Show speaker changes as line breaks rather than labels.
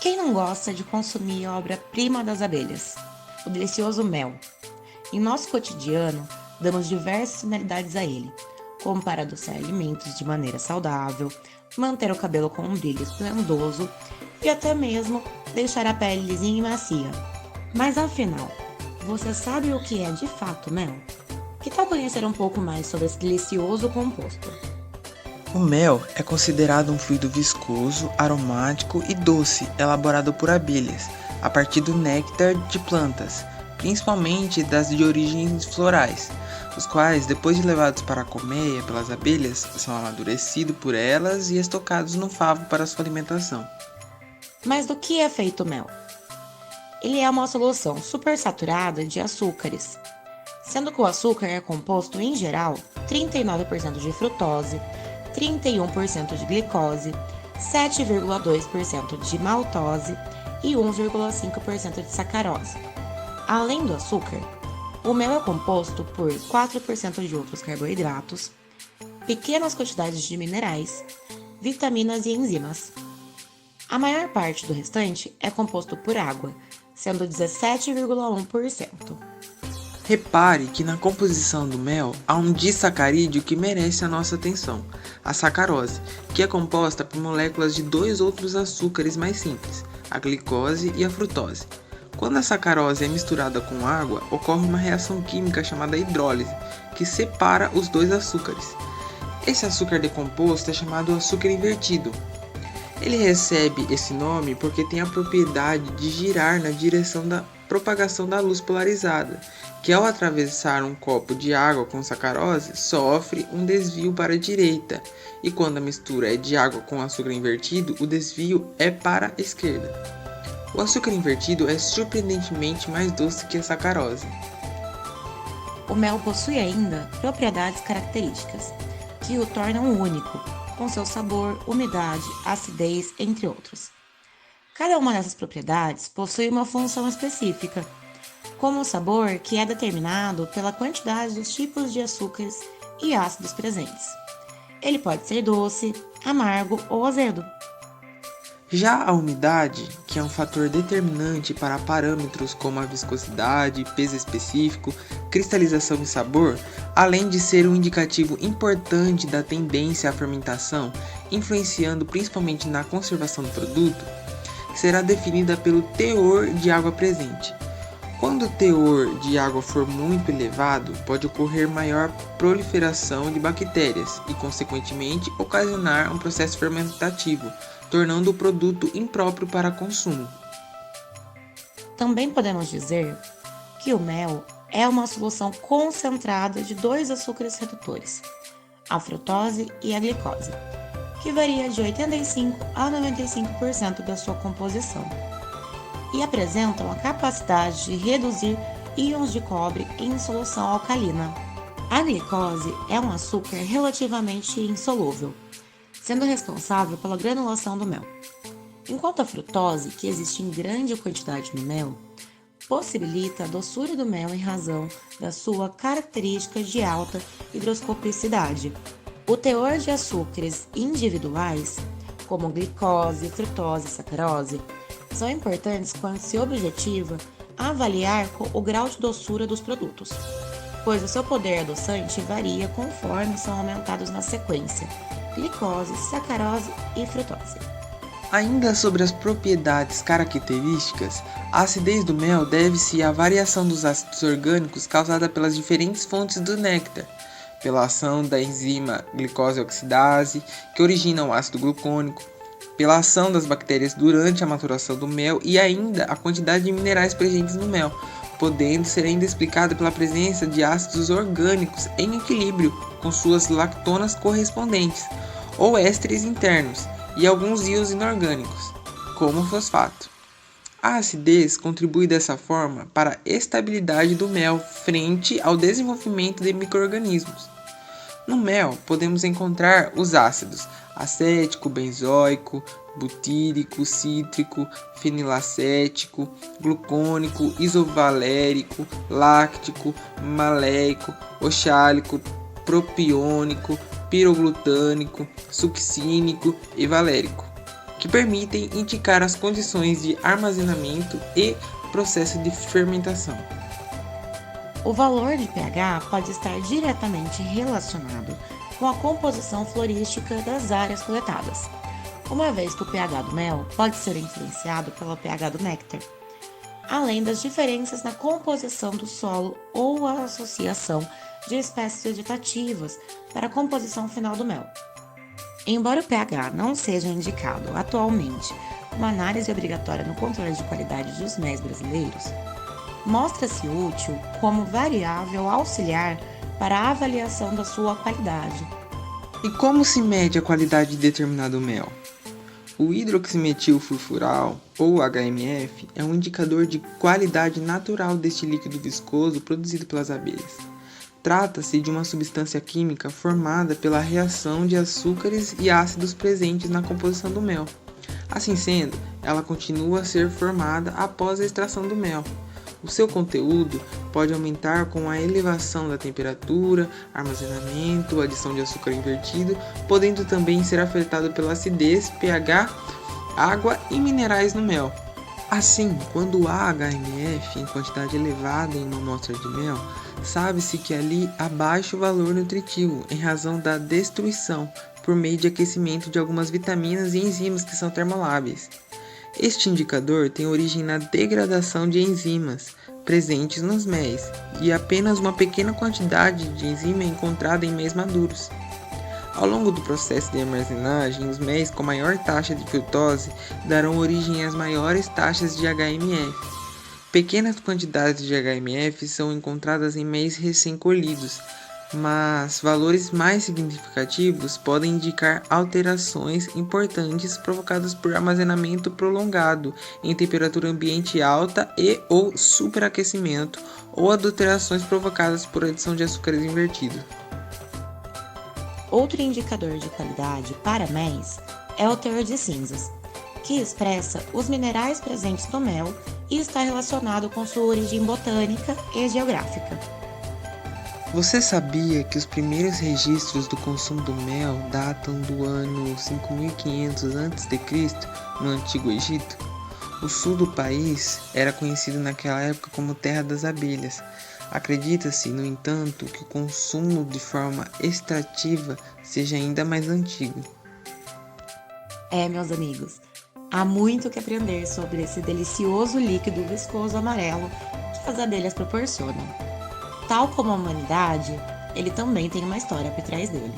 Quem não gosta de consumir a obra-prima das abelhas, o delicioso mel? Em nosso cotidiano, damos diversas finalidades a ele, como para adoçar alimentos de maneira saudável, manter o cabelo com um brilho esplendoroso e até mesmo deixar a pele lisinha e macia. Mas afinal, você sabe o que é de fato mel? Que tal conhecer um pouco mais sobre esse delicioso composto?
O mel é considerado um fluido viscoso, aromático e doce elaborado por abelhas, a partir do néctar de plantas, principalmente das de origens florais, os quais, depois de levados para a colmeia pelas abelhas, são amadurecidos por elas e estocados no favo para sua alimentação.
Mas do que é feito o mel? Ele é uma solução supersaturada de açúcares, sendo que o açúcar é composto, em geral, 39% de frutose, 31% de glicose, 7,2% de maltose e 1,5% de sacarose. Além do açúcar, o mel é composto por 4% de outros carboidratos, pequenas quantidades de minerais, vitaminas e enzimas. A maior parte do restante é composto por água, sendo 17,1%.
Repare que na composição do mel há um disacarídeo que merece a nossa atenção, a sacarose, que é composta por moléculas de dois outros açúcares mais simples, a glicose e a frutose. Quando a sacarose é misturada com água, ocorre uma reação química chamada hidrólise, que separa os dois açúcares. Esse açúcar decomposto é chamado açúcar invertido. Ele recebe esse nome porque tem a propriedade de girar na direção da propagação da luz polarizada, que ao atravessar um copo de água com sacarose, sofre um desvio para a direita, e quando a mistura é de água com açúcar invertido, o desvio é para a esquerda. O açúcar invertido é surpreendentemente mais doce que a sacarose.
O mel possui ainda propriedades características, que o tornam único, com seu sabor, umidade, acidez, entre outros. Cada uma dessas propriedades possui uma função específica, como o sabor, que é determinado pela quantidade dos tipos de açúcares e ácidos presentes. Ele pode ser doce, amargo ou azedo.
Já a umidade, que é um fator determinante para parâmetros como a viscosidade, peso específico, cristalização e sabor, além de ser um indicativo importante da tendência à fermentação, influenciando principalmente na conservação do produto, será definida pelo teor de água presente. Quando o teor de água for muito elevado, pode ocorrer maior proliferação de bactérias e, consequentemente, ocasionar um processo fermentativo, tornando o produto impróprio para consumo.
Também podemos dizer que o mel é uma solução concentrada de dois açúcares redutores, a frutose e a glicose, que varia de 85% a 95% da sua composição, e apresentam a capacidade de reduzir íons de cobre em solução alcalina. A glicose é um açúcar relativamente insolúvel, sendo responsável pela granulação do mel, enquanto a frutose, que existe em grande quantidade no mel, possibilita a doçura do mel em razão da sua característica de alta higroscopicidade. O teor de açúcares individuais, como glicose, frutose e sacarose, são importantes quando se objetiva avaliar o grau de doçura dos produtos, pois o seu poder adoçante varia conforme são aumentados na sequência glicose, sacarose e frutose.
Ainda sobre as propriedades características, a acidez do mel deve-se à variação dos ácidos orgânicos causada pelas diferentes fontes do néctar, pela ação da enzima glicose oxidase, que origina o ácido glucônico, pela ação das bactérias durante a maturação do mel e ainda a quantidade de minerais presentes no mel, podendo ser ainda explicada pela presença de ácidos orgânicos em equilíbrio com suas lactonas correspondentes, ou ésteres internos, e alguns íons inorgânicos, como o fosfato. A acidez contribui dessa forma para a estabilidade do mel frente ao desenvolvimento de micro-organismos. No mel podemos encontrar os ácidos acético, benzoico, butírico, cítrico, fenilacético, glucônico, isovalérico, láctico, maleico, oxálico, propiônico, piroglutânico, succínico e valérico. que permitem indicar as condições de armazenamento e processo de fermentação.
O valor de pH pode estar diretamente relacionado com a composição florística das áreas coletadas, uma vez que o pH do mel pode ser influenciado pelo pH do néctar, além das diferenças na composição do solo ou a associação de espécies vegetativas para a composição final do mel. Embora o pH não seja indicado atualmente como análise obrigatória no controle de qualidade dos méis brasileiros, mostra-se útil como variável auxiliar para a avaliação da sua qualidade.
E como se mede a qualidade de determinado mel? O hidroximetilfurfural, ou HMF, é um indicador de qualidade natural deste líquido viscoso produzido pelas abelhas. Trata-se de uma substância química formada pela reação de açúcares e ácidos presentes na composição do mel. Assim sendo, ela continua a ser formada após a extração do mel. O seu conteúdo pode aumentar com a elevação da temperatura, armazenamento, adição de açúcar invertido, podendo também ser afetado pela acidez, pH, água e minerais no mel. Assim, quando há HMF em quantidade elevada em uma amostra de mel, sabe-se que ali há baixo valor nutritivo em razão da destruição por meio de aquecimento de algumas vitaminas e enzimas que são termoláveis. Este indicador tem origem na degradação de enzimas presentes nos méis e apenas uma pequena quantidade de enzima é encontrada em méis maduros. Ao longo do processo de armazenagem, os méis com maior taxa de frutose darão origem às maiores taxas de HMF. Pequenas quantidades de HMF são encontradas em méis recém-colhidos, mas valores mais significativos podem indicar alterações importantes provocadas por armazenamento prolongado em temperatura ambiente alta e ou superaquecimento ou adulterações provocadas por adição de açúcares invertidos.
Outro indicador de qualidade para méis é o teor de cinzas, que expressa os minerais presentes no mel e está relacionado com sua origem botânica e geográfica.
Você sabia que os primeiros registros do consumo do mel datam do ano 5500 a.C., no Antigo Egito? O sul do país era conhecido naquela época como Terra das Abelhas. Acredita-se, no entanto, que o consumo de forma extrativa seja ainda mais antigo.
Meus amigos, há muito que aprender sobre esse delicioso líquido viscoso amarelo que as abelhas proporcionam. Tal como a humanidade, ele também tem uma história por trás dele.